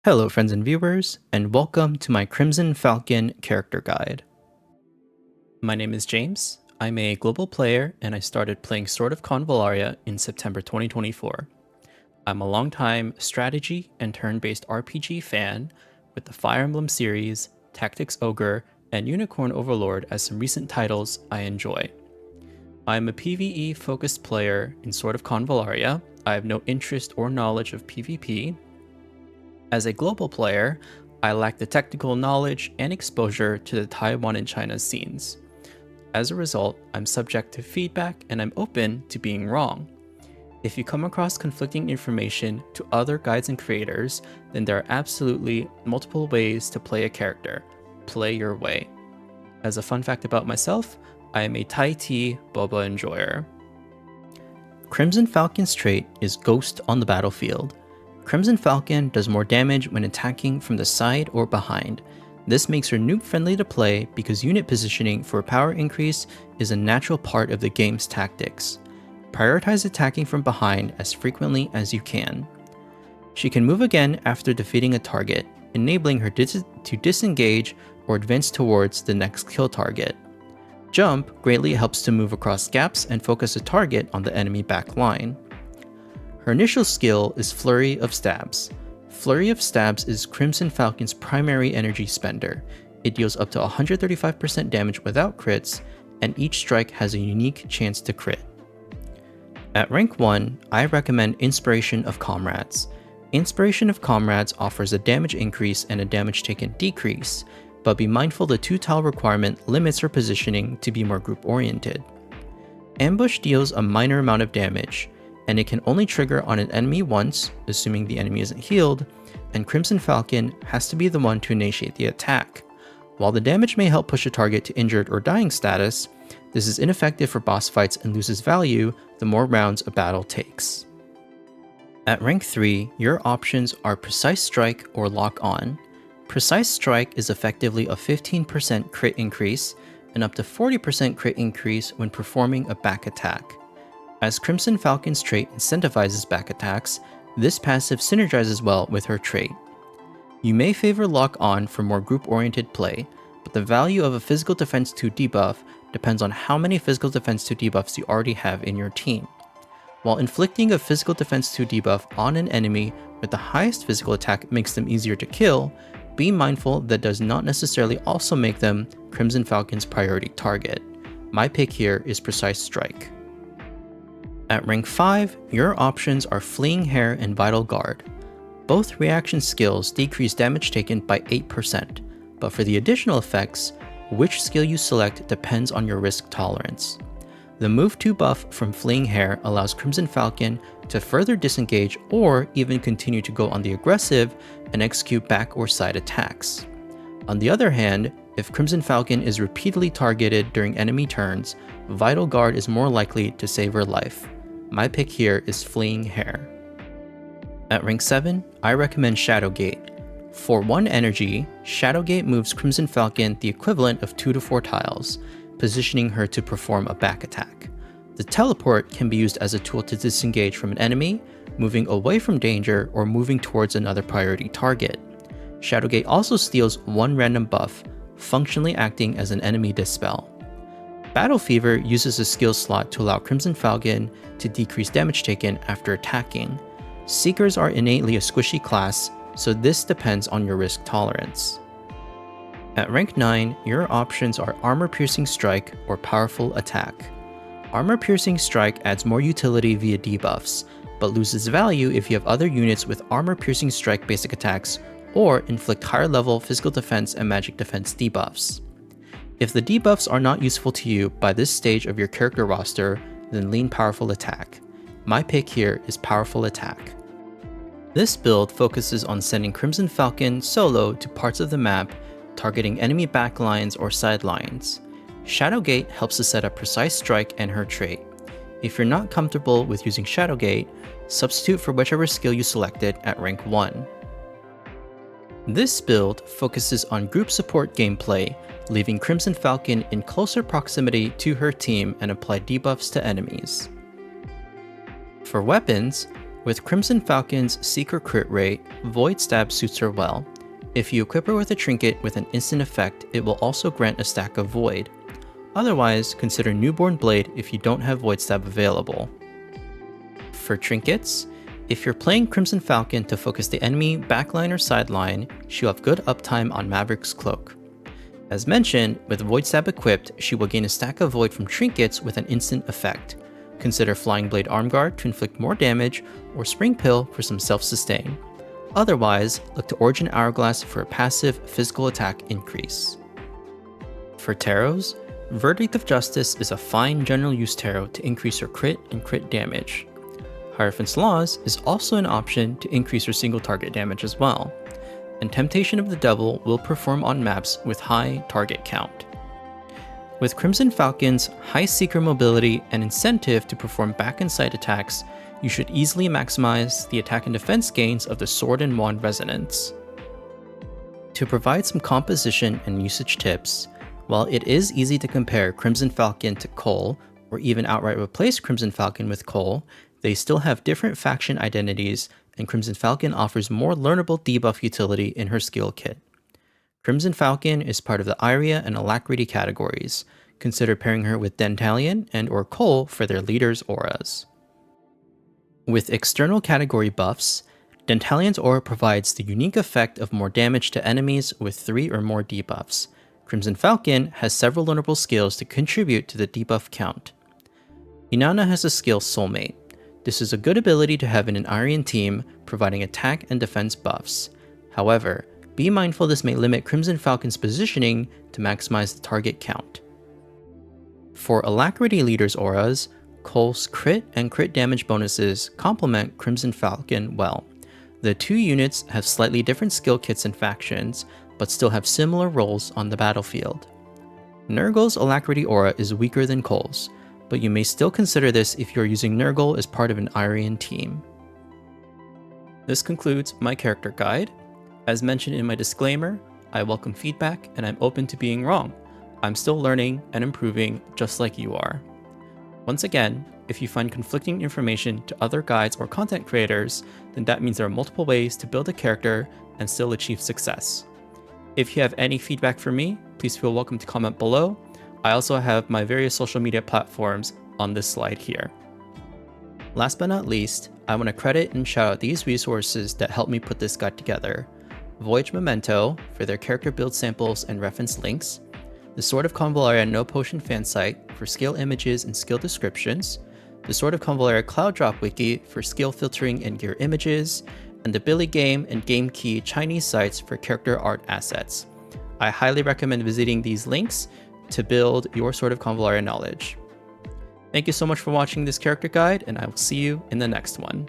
Hello friends and viewers, and welcome to my Crimson Falcon character guide. My name is James, I'm a global player and I started playing Sword of Convallaria in September 2024. I'm a longtime strategy and turn-based RPG fan with the Fire Emblem series, Tactics Ogre, and Unicorn Overlord as some recent titles I enjoy. I'm a PvE focused player in Sword of Convallaria. I have no interest or knowledge of PvP. As a global player, I lack the technical knowledge and exposure to the Taiwan and China scenes. As a result, I'm subject to feedback and I'm open to being wrong. If you come across conflicting information to other guides and creators, then there are absolutely multiple ways to play a character. Play your way. As a fun fact about myself, I am a Thai tea boba enjoyer. Crimson Falcon's trait is Ghost on the battlefield. Crimson Falcon does more damage when attacking from the side or behind. This makes her noob friendly to play because unit positioning for a power increase is a natural part of the game's tactics. Prioritize attacking from behind as frequently as you can. She can move again after defeating a target, enabling her to disengage or advance towards the next kill target. Jump greatly helps to move across gaps and focus a target on the enemy back line. Her initial skill is Flurry of Stabs. Flurry of Stabs is Crimson Falcon's primary energy spender. It deals up to 135% damage without crits, and each strike has a unique chance to crit. At rank 1, I recommend Inspiration of Comrades. Inspiration of Comrades offers a damage increase and a damage taken decrease, but be mindful the 2-tile requirement limits her positioning to be more group-oriented. Ambush deals a minor amount of damage, and it can only trigger on an enemy once, assuming the enemy isn't healed, and Crimson Falcon has to be the one to initiate the attack. While the damage may help push a target to injured or dying status, this is ineffective for boss fights and loses value the more rounds a battle takes. At rank 3, your options are Precise Strike or Lock On. Precise Strike is effectively a 15% crit increase and up to 40% crit increase when performing a back attack. As Crimson Falcon's trait incentivizes back attacks, this passive synergizes well with her trait. You may favor Lock On for more group-oriented play, but the value of a Physical Defense 2 debuff depends on how many Physical Defense 2 debuffs you already have in your team. While inflicting a Physical Defense 2 debuff on an enemy with the highest physical attack makes them easier to kill, be mindful that does not necessarily also make them Crimson Falcon's priority target. My pick here is Precise Strike. At rank 5, your options are Fleeing Hair and Vital Guard. Both reaction skills decrease damage taken by 8%, but for the additional effects, which skill you select depends on your risk tolerance. The Move 2 buff from Fleeing Hair allows Crimson Falcon to further disengage or even continue to go on the aggressive and execute back or side attacks. On the other hand, if Crimson Falcon is repeatedly targeted during enemy turns, Vital Guard is more likely to save her life. My pick here is Fleeing Hair. At rank 7, I recommend Shadowgate. For 1 energy, Shadowgate moves Crimson Falcon the equivalent of 2 to 4 tiles, positioning her to perform a back attack. The teleport can be used as a tool to disengage from an enemy, moving away from danger, or moving towards another priority target. Shadowgate also steals 1 random buff, functionally acting as an enemy dispel. Battle Fever uses a skill slot to allow Crimson Falcon to decrease damage taken after attacking. Seekers are innately a squishy class, so this depends on your risk tolerance. At rank 9, your options are Armor Piercing Strike or Powerful Attack. Armor Piercing Strike adds more utility via debuffs, but loses value if you have other units with Armor Piercing Strike basic attacks or inflict higher level physical defense and magic defense debuffs. If the debuffs are not useful to you by this stage of your character roster, then lean Powerful Attack. My pick here is Powerful Attack. This build focuses on sending Crimson Falcon solo to parts of the map, targeting enemy backlines or sidelines. Shadowgate helps to set up Precise Strike and her trait. If you're not comfortable with using Shadowgate, substitute for whichever skill you selected at rank 1. This build focuses on group support gameplay, leaving Crimson Falcon in closer proximity to her team and apply debuffs to enemies. For weapons, With Crimson Falcon's Seeker crit rate, Void Stab suits her well. If you equip her with a trinket with an instant effect, it will also grant a stack of Void. Otherwise, consider Newborn Blade if you don't have Void Stab available. For trinkets, if you're playing Crimson Falcon to focus the enemy backline or sideline, she'll have good uptime on Maverick's Cloak. As mentioned, with Void Stab equipped, she will gain a stack of Void from trinkets with an instant effect. Consider Flying Blade Armguard to inflict more damage, or Spring Pill for some self-sustain. Otherwise, look to Origin Hourglass for a passive physical attack increase. For tarots, Verdict of Justice is a fine general use tarot to increase her crit and crit damage. Hierophant's Laws is also an option to increase her single target damage as well. And Temptation of the Devil will perform on maps with high target count. With Crimson Falcon's high Seeker mobility and incentive to perform back and side attacks, you should easily maximize the attack and defense gains of the Sword and Wand Resonance. To provide some composition and usage tips, while it is easy to compare Crimson Falcon to Cole, or even outright replace Crimson Falcon with Cole, they still have different faction identities, and Crimson Falcon offers more learnable debuff utility in her skill kit. Crimson Falcon is part of the Iria and Alacrity categories. Consider pairing her with Dentalion and or Cole for their leaders' auras. With external category buffs, Dentalion's aura provides the unique effect of more damage to enemies with 3 or more debuffs. Crimson Falcon has several learnable skills to contribute to the debuff count. Inanna has a skill Soulmate. This is a good ability to have in an Aryan team, providing attack and defense buffs. However, be mindful this may limit Crimson Falcon's positioning to maximize the target count. For Alacrity leaders' auras, Cole's crit and crit damage bonuses complement Crimson Falcon well. The two units have slightly different skill kits and factions, but still have similar roles on the battlefield. Nurgle's Alacrity aura is weaker than Cole's, but you may still consider this if you're using Nurgle as part of an Aryan team. This concludes my character guide. As mentioned in my disclaimer, I welcome feedback and I'm open to being wrong. I'm still learning and improving just like you are. Once again, if you find conflicting information to other guides or content creators, then that means there are multiple ways to build a character and still achieve success. If you have any feedback for me, please feel welcome to comment below. I also have my various social media platforms on this slide here. Last but not least, I want to credit and shout out these resources that helped me put this guide together. Voyage Memento for their character build samples and reference links, the Sword of Convallaria No Potion fan site for skill images and skill descriptions, the Sword of Convallaria Cloud Drop wiki for skill filtering and gear images, and the Billy Game and Game Key Chinese sites for character art assets. I highly recommend visiting these links to build your Sword of Convallaria knowledge. Thank you so much for watching this character guide, and I will see you in the next one.